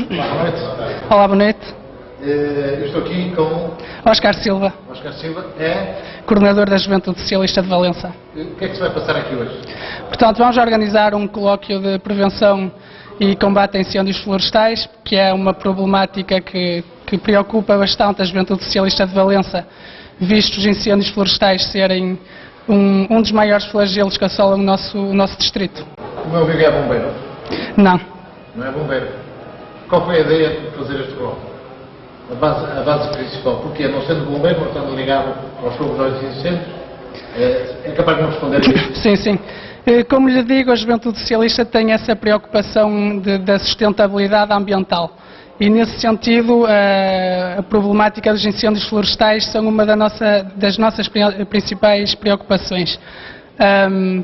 Olá, boa noite. Olá, boa noite. Eu estou aqui com Oscar Silva, Oscar Silva, é... coordenador da Juventude Socialista de Valença. O que é que se vai passar aqui hoje? Portanto, vamos organizar um colóquio de prevenção e combate a incêndios florestais, que é uma problemática que preocupa bastante a Juventude Socialista de Valença, visto os incêndios florestais serem um dos maiores flagelos que assolam o nosso distrito. O meu amigo é bombeiro? Não. Não é bombeiro. Qual foi a ideia de fazer este colóquio? A base principal, porque não sendo bombeiro, não estando ligado aos fogos aos incêndios, é capaz de não responder a isso? Sim, sim. Como lhe digo, a Juventude Socialista tem essa preocupação da sustentabilidade ambiental e, nesse sentido, a problemática dos incêndios florestais são uma das nossas principais preocupações.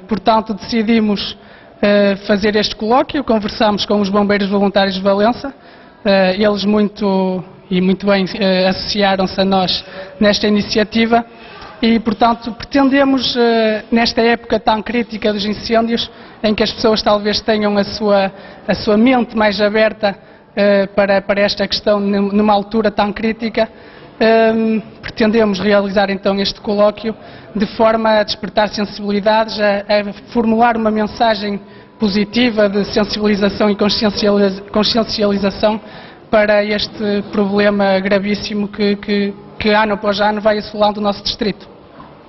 Portanto, decidimos fazer este colóquio, conversamos com os bombeiros voluntários de Valença, eles muito bem associaram-se a nós nesta iniciativa e, portanto, pretendemos, nesta época tão crítica dos incêndios, em que as pessoas talvez tenham a sua mente mais aberta para esta questão numa altura tão crítica, pretendemos realizar então este colóquio de forma a despertar sensibilidades, a formular uma mensagem positiva de sensibilização e consciencialização para este problema gravíssimo que ano após ano vai assolando o nosso distrito.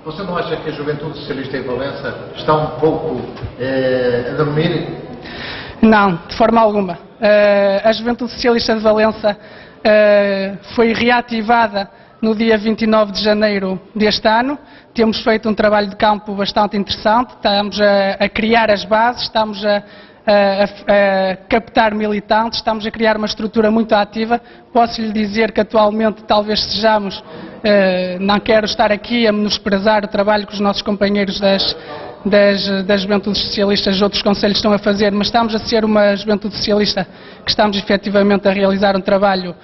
Você não acha que a Juventude Socialista em Valença está um pouco a dormir? Não, de forma alguma. A Juventude Socialista de Valença foi reativada no dia 29 de janeiro deste ano. Temos feito um trabalho de campo bastante interessante, estamos a criar as bases, estamos a captar militantes, estamos a criar uma estrutura muito ativa. Posso lhe dizer que atualmente talvez sejamos, não quero estar aqui a menosprezar o trabalho que os nossos companheiros das Juventudes Socialistas de outros concelhos estão a fazer, mas estamos a ser uma Juventude Socialista que estamos efetivamente a realizar um trabalho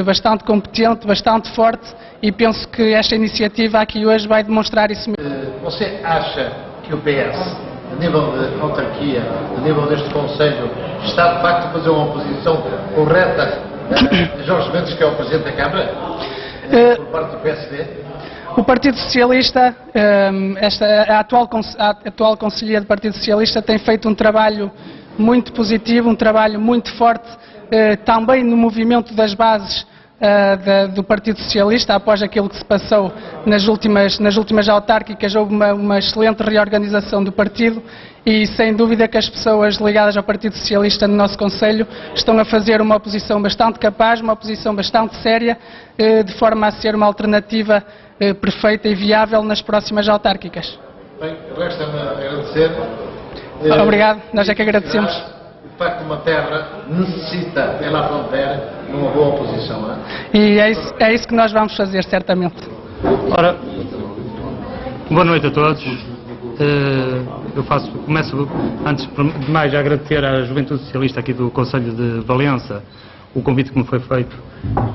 bastante competente, bastante forte, e penso que esta iniciativa aqui hoje vai demonstrar isso mesmo. Você acha que o PS, a nível de autarquia, a nível deste Conselho, está de facto a fazer uma oposição correta a Jorge Mendes, que é o Presidente da Câmara, por parte do PSD? O Partido Socialista, a atual Conselhia do Partido Socialista tem feito um trabalho muito positivo, um trabalho muito forte, também no movimento das bases do Partido Socialista. Após aquilo que se passou nas últimas autárquicas, houve uma excelente reorganização do partido e, sem dúvida, que as pessoas ligadas ao Partido Socialista no nosso Conselho estão a fazer uma oposição bastante capaz, uma oposição bastante séria, de forma a ser uma alternativa perfeita e viável nas próximas autárquicas. Bem, resta-me agradecer. Obrigado, nós é que agradecemos. De facto, uma terra necessita, pela fronteira, de uma boa oposição, não é? E é isso que nós vamos fazer, certamente. Ora, boa noite a todos. Começo, antes de mais, a agradecer à Juventude Socialista aqui do Concelho de Valença o convite que me foi feito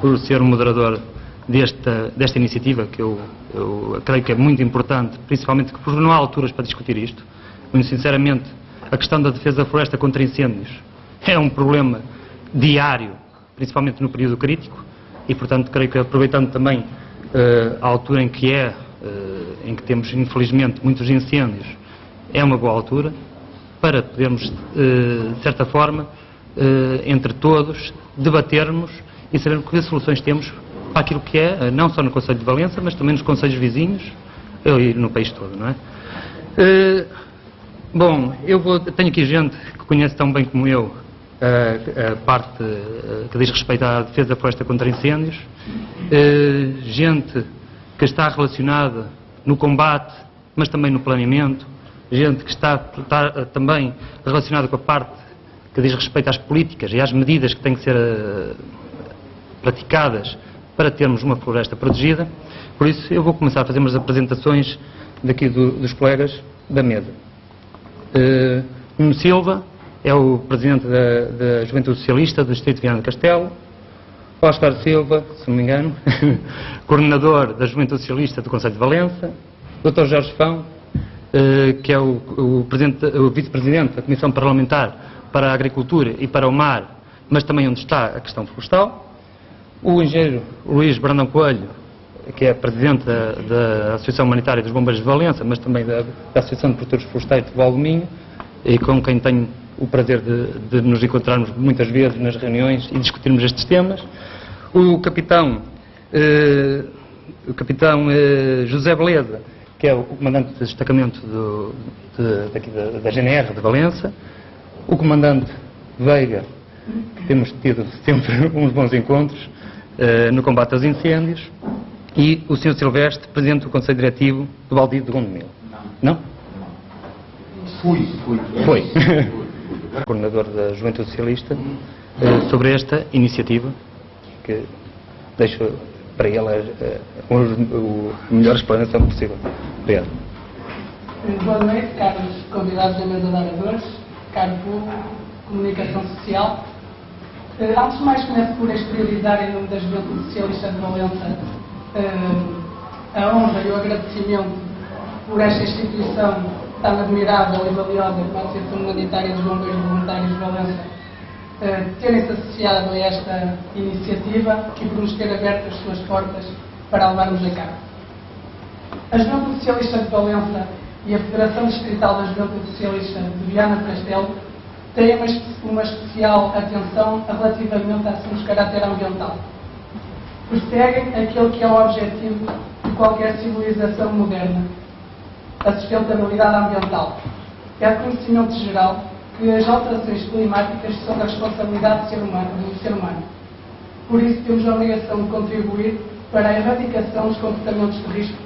por ser o moderador desta iniciativa, que eu creio que é muito importante, principalmente porque não há alturas para discutir isto. Muito sinceramente, a questão da defesa da floresta contra incêndios é um problema diário, principalmente no período crítico, e, portanto, creio que, aproveitando também a altura em que temos, infelizmente, muitos incêndios, é uma boa altura para podermos, de certa forma, entre todos, debatermos e sabermos que soluções temos para aquilo que é, não só no Concelho de Valença, mas também nos concelhos vizinhos e no país todo, não é? Bom, tenho aqui gente que conhece tão bem como eu a parte que diz respeito à defesa da floresta contra incêndios, gente que está relacionada no combate, mas também no planeamento, gente que está também relacionada com a parte que diz respeito às políticas e às medidas que têm que ser praticadas para termos uma floresta protegida. Por isso, eu vou começar a fazer umas apresentações daqui dos colegas da mesa. Nuno Silva é o Presidente da Juventude Socialista do Distrito de Viana do Castelo. Oscar Silva, se não me engano, Coordenador da Juventude Socialista do Concelho de Valença. Dr. Jorge Fão, que é o Vice-Presidente da Comissão Parlamentar para a Agricultura e para o Mar mas também onde está a questão florestal. O engenheiro Luís Brandão Coelho, que é presidente da Associação Humanitária dos Bombeiros de Valença, mas também da Associação de Produtores Florestais de Valdominho, e com quem tenho o prazer de nos encontrarmos muitas vezes nas reuniões e discutirmos estes temas. O capitão José Beleza, que é o comandante de destacamento daqui da GNR de Valença. O comandante Veiga, que temos tido sempre uns bons encontros no combate aos incêndios. E o Sr. Silvestre, presidente do Conselho Diretivo do Baldio de Gondomil. Não? Fui. Foi. Coordenador da Juventude Socialista, sobre esta iniciativa, que deixo para ele a melhor explanação possível. Obrigado. Boa noite, caros convidados da mesa de oradores, caro público, comunicação social. Antes de mais, começo por exteriorizar em nome da Juventude Socialista de Valença a honra e o agradecimento por esta instituição tão admirável e valiosa como a Associação Humanitária dos Bombeiros Voluntários de Valença terem-se associado a esta iniciativa e por nos ter aberto as suas portas para a levarmos a cabo. A Juventude Socialista de Valença e a Federação Distrital da Juventude Socialista de Viana do Castelo têm uma especial atenção relativamente a assuntos de caráter ambiental. Perseguem aquele que é o objetivo de qualquer civilização moderna, a sustentabilidade ambiental. É de conhecimento geral que as alterações climáticas são da responsabilidade do ser humano. Por isso, temos a obrigação de contribuir para a erradicação dos comportamentos de risco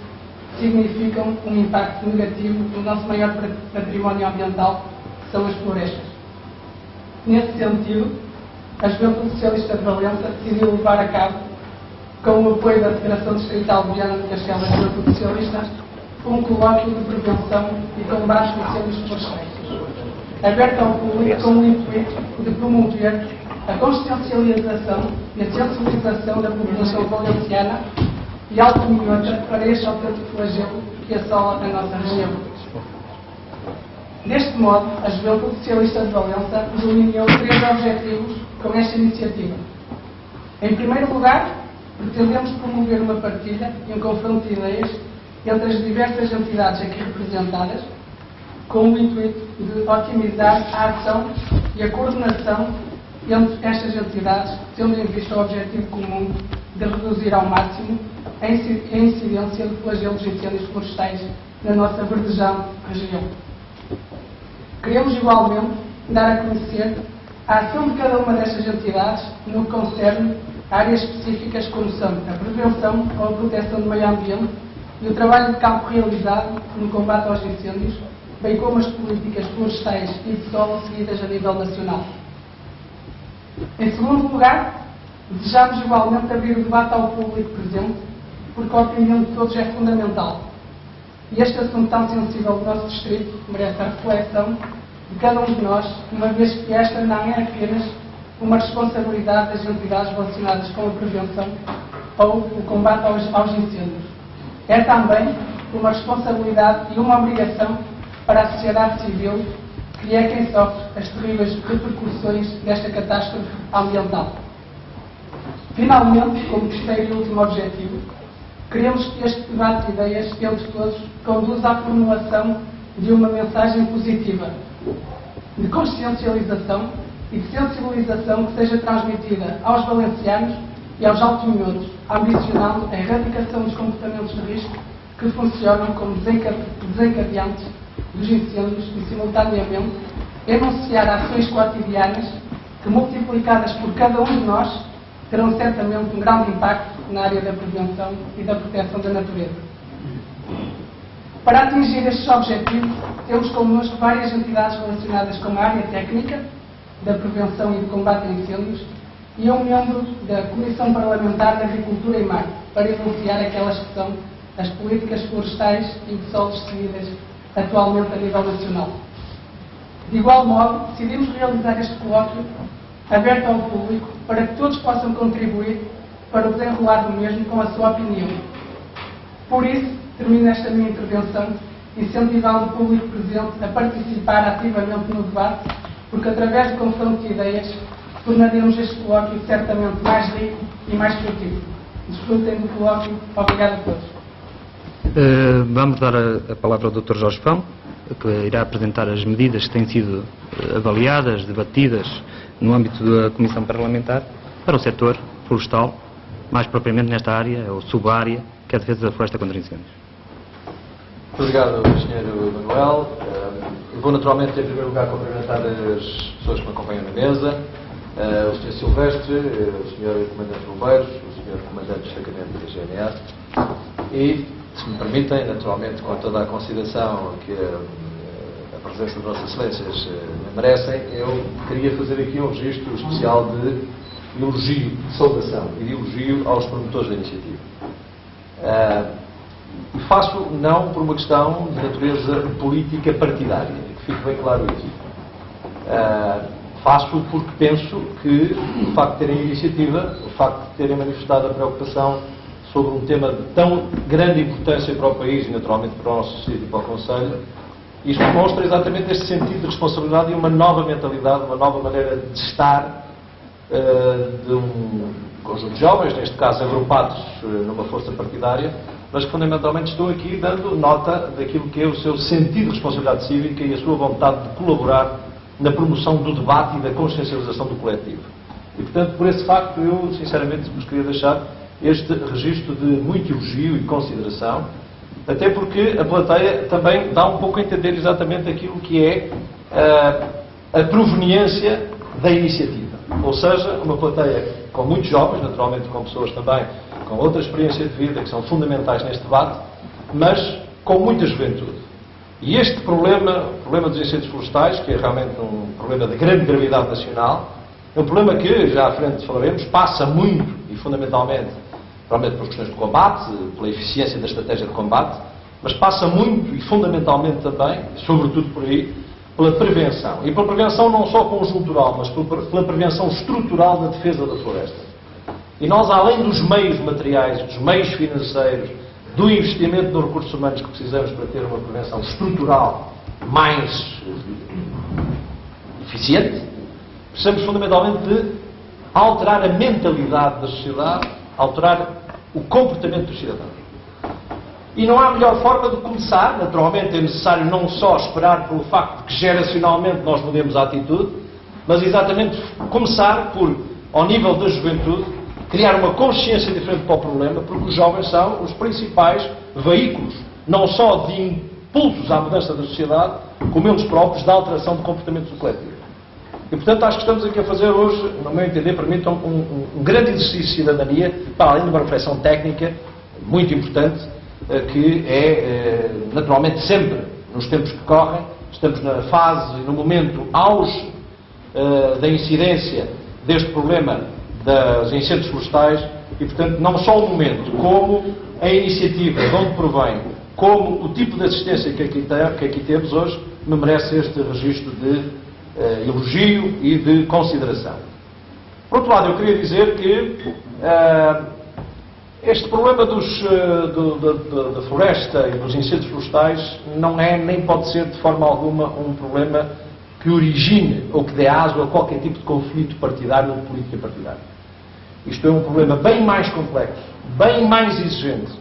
que significam um impacto negativo no nosso maior património ambiental, que são as florestas. Nesse sentido, a Juventude Socialista de Valença decidiu levar a cabo, com o apoio da Federação Distrital de Viana do Castelo da Juventude Socialista, um colóquio de prevenção e combate de incêndios florestais, aberto ao público com o intuito de promover a consciencialização e a sensibilização da população valenciana e alto-minhota para este autêntico flagelo que assola a nossa região. Deste modo, a Juventude Socialista de Valença delineou 3 objetivos com esta iniciativa. Em primeiro lugar, pretendemos promover uma partilha e um confronto de ideias entre as diversas entidades aqui representadas, com o intuito de otimizar a ação e a coordenação entre estas entidades, tendo em vista o objetivo comum de reduzir ao máximo a incidência de flagelos de incêndios florestais na nossa verdejante região. Queremos igualmente dar a conhecer a ação de cada uma destas entidades no que concerne a áreas específicas como são a prevenção ou a proteção do meio ambiente e o trabalho de campo realizado no combate aos incêndios, bem como as políticas florestais e de solo seguidas a nível nacional. Em segundo lugar, desejamos igualmente abrir o debate ao público presente, porque a opinião de todos é fundamental. E este assunto tão sensível do nosso distrito merece a reflexão de cada um de nós, uma vez que esta não é apenas uma responsabilidade das entidades relacionadas com a prevenção ou o combate aos incêndios. É também uma responsabilidade e uma obrigação para a sociedade civil, que é quem sofre as terríveis repercussões desta catástrofe ambiental. Finalmente, como terceiro e último objetivo, queremos que este debate de ideias entre todos conduza à formulação de uma mensagem positiva, de consciencialização e de sensibilização que seja transmitida aos valencianos e aos alto-minhotos, ambicionando a erradicação dos comportamentos de risco que funcionam como desencadeantes dos incêndios e, simultaneamente, enunciar ações cotidianas que, multiplicadas por cada um de nós, terão certamente um grande impacto na área da prevenção e da proteção da natureza. Para atingir estes objetivos, temos connosco várias entidades relacionadas com a área técnica da prevenção e do combate a incêndios e um membro da Comissão Parlamentar de Agricultura e Mar, para enunciar aquelas que são as políticas florestais e de solos seguidas atualmente a nível nacional. De igual modo, decidimos realizar este colóquio aberto ao público para que todos possam contribuir para o desenrolar do mesmo com a sua opinião. Por isso, termino esta minha intervenção incentivando o público presente a participar ativamente no debate, porque através do confronto de ideias tornaríamos este colóquio certamente mais rico e mais produtivo. Desfrutem do colóquio. Obrigado a todos. Vamos dar a palavra ao Dr. Jorge Pão, que irá apresentar as medidas que têm sido avaliadas, debatidas no âmbito da Comissão Parlamentar para o setor florestal, mais propriamente nesta área, ou sub-área, que é a defesa da floresta contra incêndios. Obrigado, Sr. Manuel. Vou naturalmente, em primeiro lugar, cumprimentar as pessoas que me acompanham na mesa, o Sr. Silvestre, o Sr. Comandante de Bombeiros, o Sr. Comandante de Destacamento da GNR e, se me permitem, naturalmente, com toda a consideração que a presença de Vossas Excelências merecem, eu queria fazer aqui um registro especial de elogio, de saudação e de elogio aos promotores da iniciativa. E faço não por uma questão de natureza política partidária, que fique bem claro isso. Faço porque penso que o facto de terem iniciativa, o facto de terem manifestado a preocupação sobre um tema de tão grande importância para o país e naturalmente para o nosso sítio e para o Conselho, isto demonstra exatamente este sentido de responsabilidade e uma nova mentalidade, uma nova maneira de estar de um conjunto de jovens, neste caso agrupados numa força partidária, mas que fundamentalmente estão aqui dando nota daquilo que é o seu sentido de responsabilidade cívica e a sua vontade de colaborar na promoção do debate e da consciencialização do coletivo. E, portanto, por esse facto, eu, sinceramente, vos queria deixar este registro de muito elogio e consideração, até porque a plateia também dá um pouco a entender exatamente aquilo que é a proveniência da iniciativa. Ou seja, uma plateia com muitos jovens, naturalmente com pessoas também com outra experiência de vida, que são fundamentais neste debate, mas com muita juventude. E este problema, o problema dos incêndios florestais, que é realmente um problema de grande gravidade nacional, é um problema que, já à frente falaremos, passa muito e fundamentalmente, provavelmente por questões de combate, pela eficiência da estratégia de combate, mas passa muito e fundamentalmente também, sobretudo por aí, pela prevenção. E pela prevenção não só conjuntural, mas pela prevenção estrutural da defesa da floresta. E nós, além dos meios materiais, dos meios financeiros, do investimento nos recursos humanos que precisamos para ter uma prevenção estrutural mais eficiente, precisamos fundamentalmente de alterar a mentalidade da sociedade, alterar o comportamento dos cidadãos. E não há melhor forma de começar, naturalmente é necessário não só esperar pelo facto de que geracionalmente nós mudemos a atitude, mas exatamente começar por, ao nível da juventude, criar uma consciência diferente para o problema, porque os jovens são os principais veículos, não só de impulsos à mudança da sociedade, como eles próprios da alteração do comportamento do coletivo. E, portanto, acho que estamos aqui a fazer hoje, no meu entender, permitam um grande exercício de cidadania, para além de uma reflexão técnica muito importante, que é, naturalmente, sempre, nos tempos que correm, estamos na fase, no momento auge da incidência deste problema das incêndios florestais e, portanto, não só o momento, como a iniciativa de onde provém, como o tipo de assistência que aqui temos hoje, me merece este registro de elogio e de consideração. Por outro lado, eu queria dizer que este problema da floresta e dos incêndios florestais não é, nem pode ser de forma alguma, um problema que origine ou que dê aso a qualquer tipo de conflito partidário ou de política partidária. Isto é um problema bem mais complexo, bem mais exigente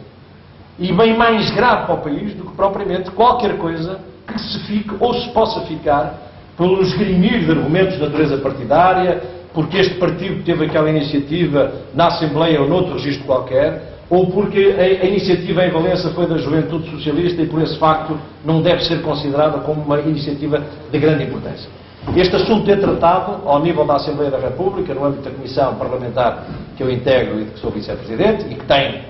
e bem mais grave para o país do que propriamente qualquer coisa que se fique ou se possa ficar pelos esgrimir de argumentos de natureza partidária, porque este partido teve aquela iniciativa na Assembleia ou noutro registro qualquer, ou porque a iniciativa em Valença foi da Juventude Socialista e por esse facto não deve ser considerada como uma iniciativa de grande importância. Este assunto é tratado ao nível da Assembleia da República, no âmbito da Comissão Parlamentar que eu integro e de que sou Vice-Presidente e que tem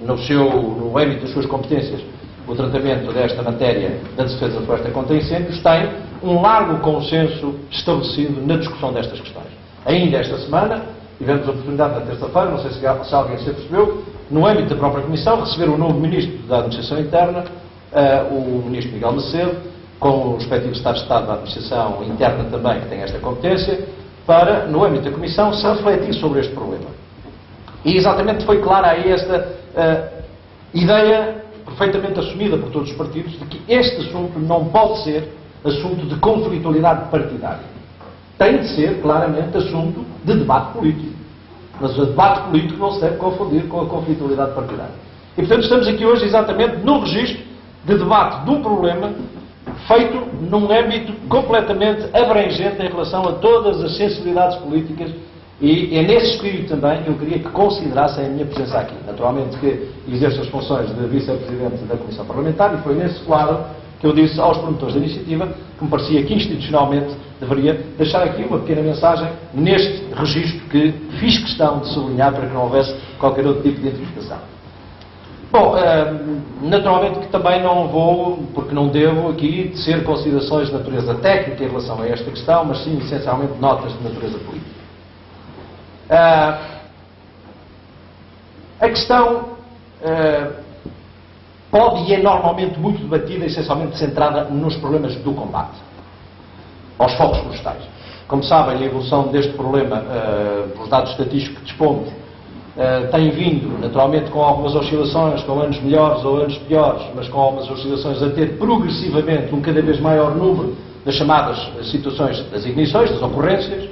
no âmbito das suas competências o tratamento desta matéria da defesa da floresta contra incêndios, tem um largo consenso estabelecido na discussão destas questões. Ainda esta semana, tivemos a oportunidade na terça-feira, não sei se alguém se apercebeu, no âmbito da própria Comissão, receber o novo Ministro da Administração Interna, o Ministro Miguel Macedo, com o respectivo Estado de Estado da Administração Interna também, que tem esta competência, para, no âmbito da Comissão, se refletir sobre este problema. E exatamente foi clara aí esta ideia perfeitamente assumida por todos os partidos de que este assunto não pode ser assunto de conflitualidade partidária. tem de ser claramente assunto de debate político. Mas o debate político não se deve confundir com a conflitualidade partidária. E, portanto, estamos aqui hoje exatamente no registro de debate de um problema feito num âmbito completamente abrangente em relação a todas as sensibilidades políticas, e é nesse espírito também que eu queria que considerassem a minha presença aqui. Naturalmente que exerço as funções de Vice-Presidente da Comissão Parlamentar, e foi nesse quadro que eu disse aos promotores da iniciativa que me parecia que institucionalmente deveria deixar aqui uma pequena mensagem neste registro que fiz questão de sublinhar para que não houvesse qualquer outro tipo de identificação. Bom, naturalmente que também não vou, porque não devo aqui tecer considerações de natureza técnica em relação a esta questão, mas sim essencialmente notas de natureza política. A questão pode e é normalmente muito debatida, essencialmente centrada nos problemas do combate aos focos florestais. Como sabem, a evolução deste problema, os dados estatísticos que dispomos, tem vindo, naturalmente, com algumas oscilações, com anos melhores ou anos piores, mas com algumas oscilações a ter progressivamente um cada vez maior número das chamadas situações das ignições, das ocorrências,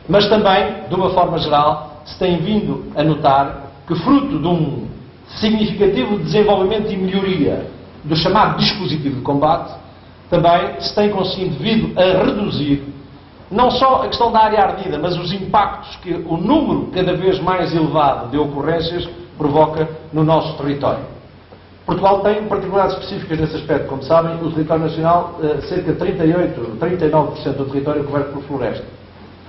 mas também, de uma forma geral, se tem vindo a notar que, fruto de um significativo desenvolvimento e melhoria do chamado dispositivo de combate, também se tem conseguido vindo a reduzir não só a questão da área ardida, mas os impactos que o número cada vez mais elevado de ocorrências provoca no nosso território. Portugal tem particularidades específicas nesse aspecto. Como sabem, o território nacional, cerca de 39% do território é coberto por floresta.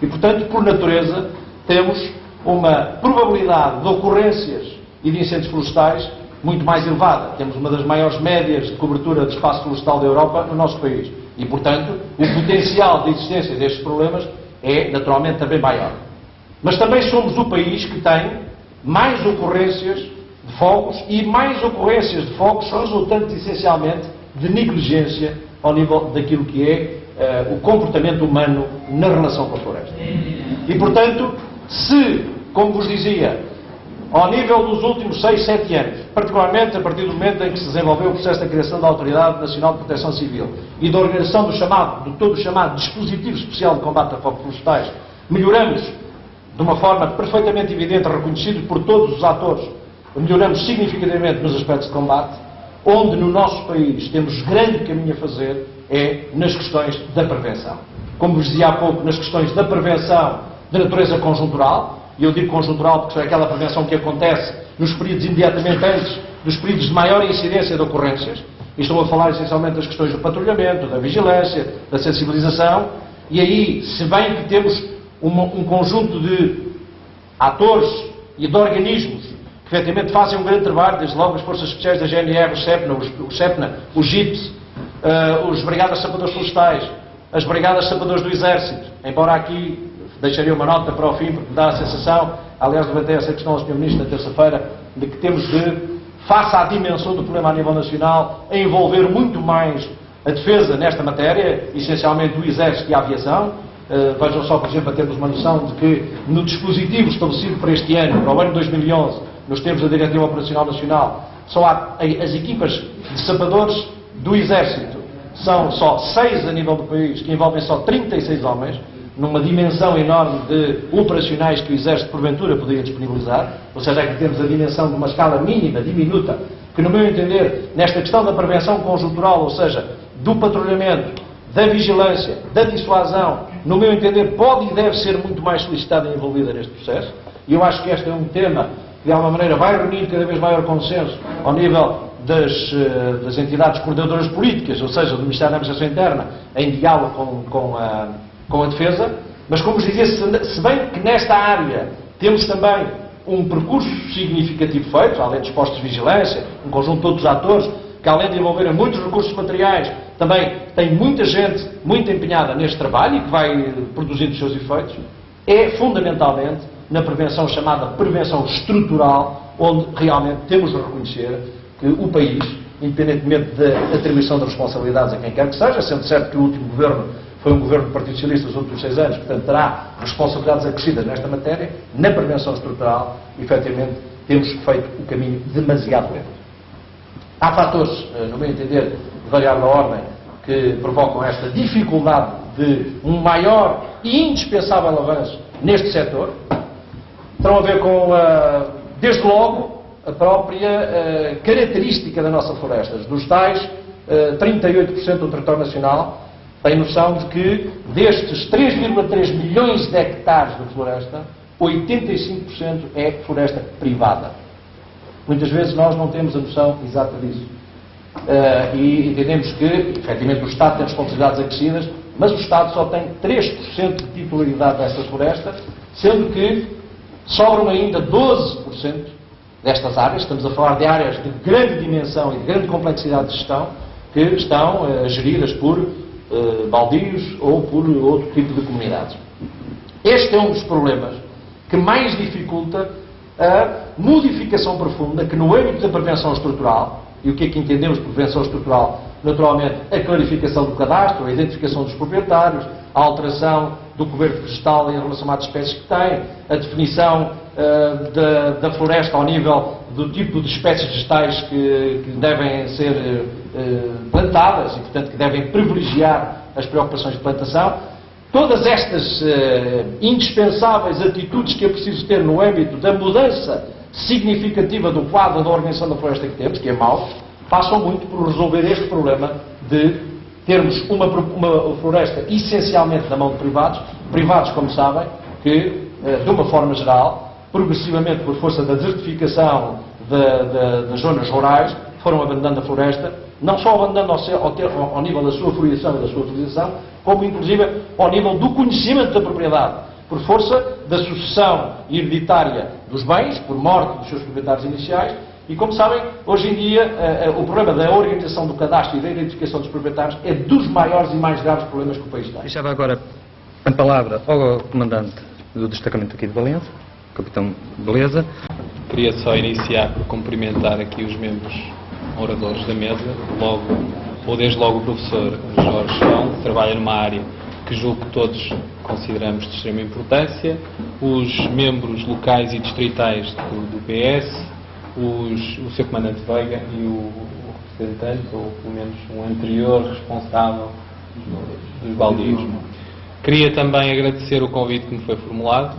E, portanto, por natureza, temos uma probabilidade de ocorrências e de incêndios florestais muito mais elevada. Temos uma das maiores médias de cobertura de espaço florestal da Europa no nosso país. E, portanto, o potencial de existência destes problemas é, naturalmente, também maior. Mas também somos o país que tem mais ocorrências de fogos e mais ocorrências de fogos resultantes, essencialmente, de negligência ao nível daquilo que é o comportamento humano na relação com a floresta. E, portanto, se, como vos dizia, ao nível dos últimos 6, 7 anos, particularmente a partir do momento em que se desenvolveu o processo da criação da Autoridade Nacional de Proteção Civil e da organização de todo o chamado Dispositivo Especial de Combate a Fogos Florestais, melhoramos, de uma forma perfeitamente evidente, reconhecido por todos os atores, melhoramos significativamente nos aspectos de combate. Onde no nosso país temos grande caminho a fazer é nas questões da prevenção. Como vos dizia há pouco, nas questões da prevenção de natureza conjuntural, e eu digo conjuntural porque é aquela prevenção que acontece nos períodos imediatamente antes dos períodos de maior incidência de ocorrências, e estou a falar essencialmente das questões do patrulhamento, da vigilância, da sensibilização, e aí, se bem que temos um conjunto de atores e de organismos que efetivamente fazem um grande trabalho, desde logo as Forças Especiais da GNR, o SEPNA, o GIPS, os Brigadas Sapadores Florestais, as Brigadas Sapadores do Exército, embora aqui deixaria uma nota para o fim, porque me dá a sensação, aliás, levantei essa questão ao Sr. Ministro na terça-feira, de que temos de, face à dimensão do problema a nível nacional, a envolver muito mais a defesa nesta matéria, essencialmente o Exército e a aviação. Vejam só, por exemplo, para termos uma noção de que no dispositivo estabelecido para este ano, para o ano 2011, nos termos da Diretiva Operacional Nacional, só há as equipas de sapadores do Exército, são só 6 a nível do país, que envolvem só 36 homens, numa dimensão enorme de operacionais que o Exército, porventura, poderia disponibilizar, ou seja, aqui temos a dimensão de uma escala mínima, diminuta, que, no meu entender, nesta questão da prevenção conjuntural, ou seja, do patrulhamento, da vigilância, da dissuasão, no meu entender, pode e deve ser muito mais solicitada e envolvida neste processo, e eu acho que este é um tema que, de alguma maneira, vai reunir cada vez maior consenso ao nível das entidades coordenadoras políticas, ou seja, do Ministério da Administração Interna, em diálogo com a defesa, mas, como vos dizia, se bem que nesta área temos também um percurso significativo feito, além dos postos de vigilância, um conjunto de outros atores, que além de envolverem muitos recursos materiais, também tem muita gente muito empenhada neste trabalho e que vai produzindo os seus efeitos, é fundamentalmente na prevenção chamada prevenção estrutural, onde realmente temos de reconhecer que o país, independentemente da atribuição de responsabilidades a quem quer que seja, sendo certo que o último governo foi um governo do Partido Socialista nos últimos 6 anos, portanto terá responsabilidades acrescidas nesta matéria, na prevenção estrutural, efetivamente, temos feito o caminho demasiado lento. Há fatores, no meu entender, de variável ordem, que provocam esta dificuldade de um maior e indispensável avanço neste setor, terão a ver com, desde logo, a própria característica da nossa floresta. Dos tais 38% do território nacional tem noção de que destes 3,3 milhões de hectares de floresta, 85% é floresta privada. Muitas vezes nós não temos a noção exata disso. E entendemos que, efetivamente, o Estado tem responsabilidades acrescidas, mas o Estado só tem 3% de titularidade dessa floresta, sendo que sobram ainda 12% destas áreas. Estamos a falar de áreas de grande dimensão e de grande complexidade de gestão, que estão geridas por baldios ou por outro tipo de comunidades. Este é um dos problemas que mais dificulta a modificação profunda que, no âmbito da prevenção estrutural, e o que é que entendemos por prevenção estrutural? Naturalmente, a clarificação do cadastro, a identificação dos proprietários, a alteração do coberto vegetal em relação às espécies que tem, a definição da floresta ao nível do tipo de espécies vegetais que devem ser plantadas e, portanto, que devem privilegiar as preocupações de plantação. Todas estas indispensáveis atitudes que é preciso ter no âmbito da mudança significativa do quadro da organização da floresta que temos, que é mau, passam muito por resolver este problema de termos uma floresta essencialmente na mão de privados, como sabem, que, de uma forma geral, progressivamente por força da desertificação das zonas rurais, foram abandonando a floresta, não só abandonando ao nível da sua fruição e da sua utilização, como inclusive ao nível do conhecimento da propriedade, por força da sucessão hereditária dos bens, por morte dos seus proprietários iniciais, e como sabem, hoje em dia o problema da organização do cadastro e da identificação dos proprietários é dos maiores e mais graves problemas que o país tem. Deixava agora a palavra ao comandante do destacamento aqui de Valença, capitão Beleza. Queria só iniciar por cumprimentar aqui os membros oradores da mesa, desde logo o professor Jorge João, que trabalha numa área que julgo que todos consideramos de extrema importância, os membros locais e distritais do PS, o Sr. Comandante Veiga e o representante, ou pelo menos um anterior responsável dos baldios. Queria também agradecer o convite que me foi formulado.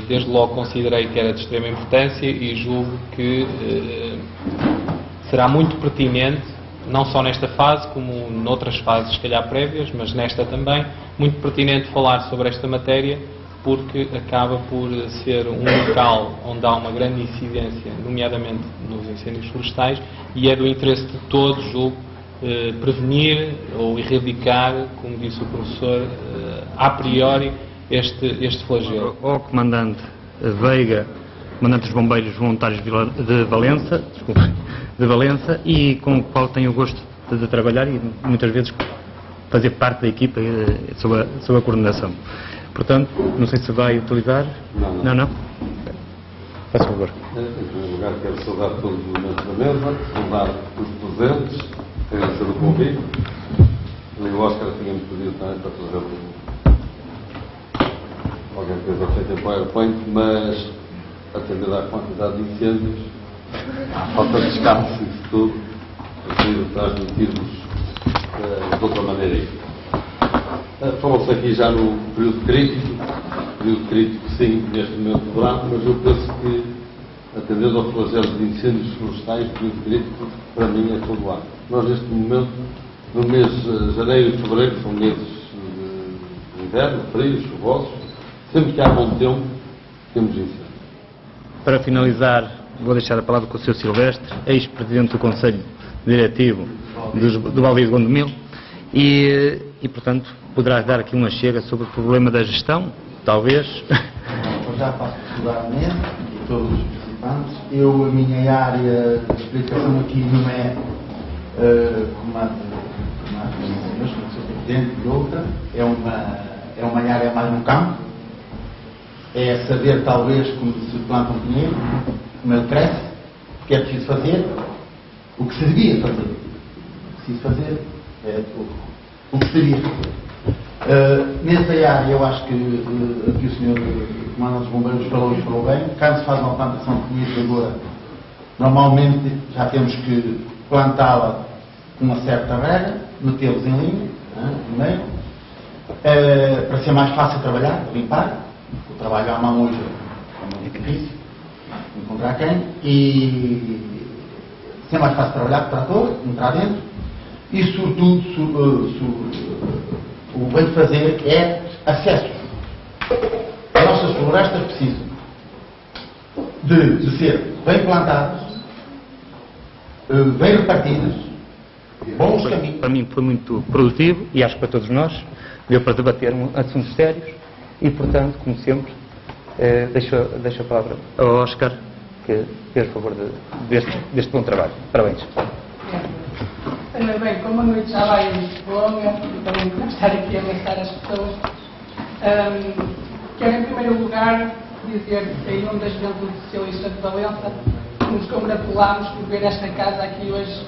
Desde logo considerei que era de extrema importância e julgo que será muito pertinente, não só nesta fase, como noutras fases, se calhar prévias, mas nesta também, muito pertinente falar sobre esta matéria, porque acaba por ser um local onde há uma grande incidência, nomeadamente nos incêndios florestais, e é do interesse de todos, julgo, prevenir ou erradicar, como disse o professor, a priori, este flagelo. Ao comandante Veiga, comandante dos Bombeiros Voluntários de Valença, e com o qual tenho o gosto de trabalhar e muitas vezes fazer parte da equipa sob a coordenação. Portanto, não sei se vai utilizar. Não. Faça favor. Em primeiro lugar, quero saudar todos os membros da mesa, saudar os presentes, agradecer o convite. E o Oscar tínhamos pedido também para fazer alguma coisa feita em PowerPoint, mas atendendo à quantidade de incêndios, à falta de descanso e isso tudo, prefiro transmitir-vos de outra maneira. Falou-se aqui já no período crítico sim, neste momento do verão, mas eu penso que, atendendo ao flagelo de incêndios florestais, o período crítico, para mim, é todo o ano. Nós, neste momento, no mês de janeiro e fevereiro, são meses de inverno, frios, chuvosos, sempre que há bom tempo, temos incêndios. Para finalizar, vou deixar a palavra com o Sr. Silvestre, ex-presidente do Conselho Diretivo do Baldio de Gondomil, e, portanto, poderá dar aqui uma chega sobre o problema da gestão, talvez. Eu já passo a estudar a mesa e todos os participantes. A minha área de explicação aqui não é como a do Sr. Presidente e outra, é uma área mais no campo, é saber talvez como se planta um pinheiro, como ele cresce, o que é preciso fazer, o que se devia fazer. O que se fazer é o que se devia fazer. Nessa área, eu acho que aqui o Sr. Comandante dos Bombeiros falou bem. Quando se faz uma plantação de pinheiros agora, normalmente já temos que plantá-la com uma certa regra, metê-los em linha, no meio, para ser mais fácil trabalhar, limpar. O trabalho à mão hoje é muito difícil, encontrar quem, e ser mais fácil trabalhar com o trator, entrar dentro, e sobretudo o bem de fazer é acesso. As nossas florestas precisam de ser bem plantadas, bem repartidas, bons caminhos. Para mim foi muito produtivo e acho que para todos nós deu para debater assuntos sérios e, portanto, como sempre, deixo a palavra ao Oscar, que fez favor deste bom trabalho. Parabéns. Bem, como a noite já vai longa, e também não estar aqui a amassar as pessoas, quero em primeiro lugar dizer que em nome da Juventude Socialista de Valença nos congratulámos por ver esta casa aqui hoje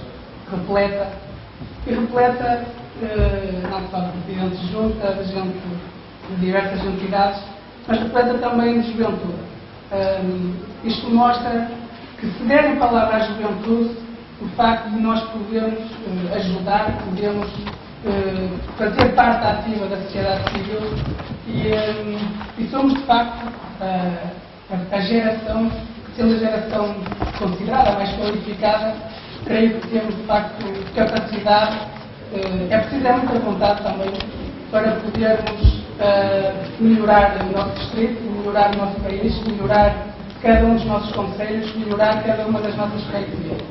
repleta, e repleta não só de presidentes de junta, de gente de diversas entidades, mas repleta também de juventude. Isto mostra que se derem palavra à juventude, o facto de nós podermos ajudar, podemos fazer parte ativa da sociedade civil e somos de facto a geração, sendo a geração considerada a mais qualificada, creio que temos de facto capacidade, é preciso muita vontade também para podermos melhorar o nosso distrito, melhorar o nosso país, melhorar cada um dos nossos concelhos, melhorar cada uma das nossas freguesias.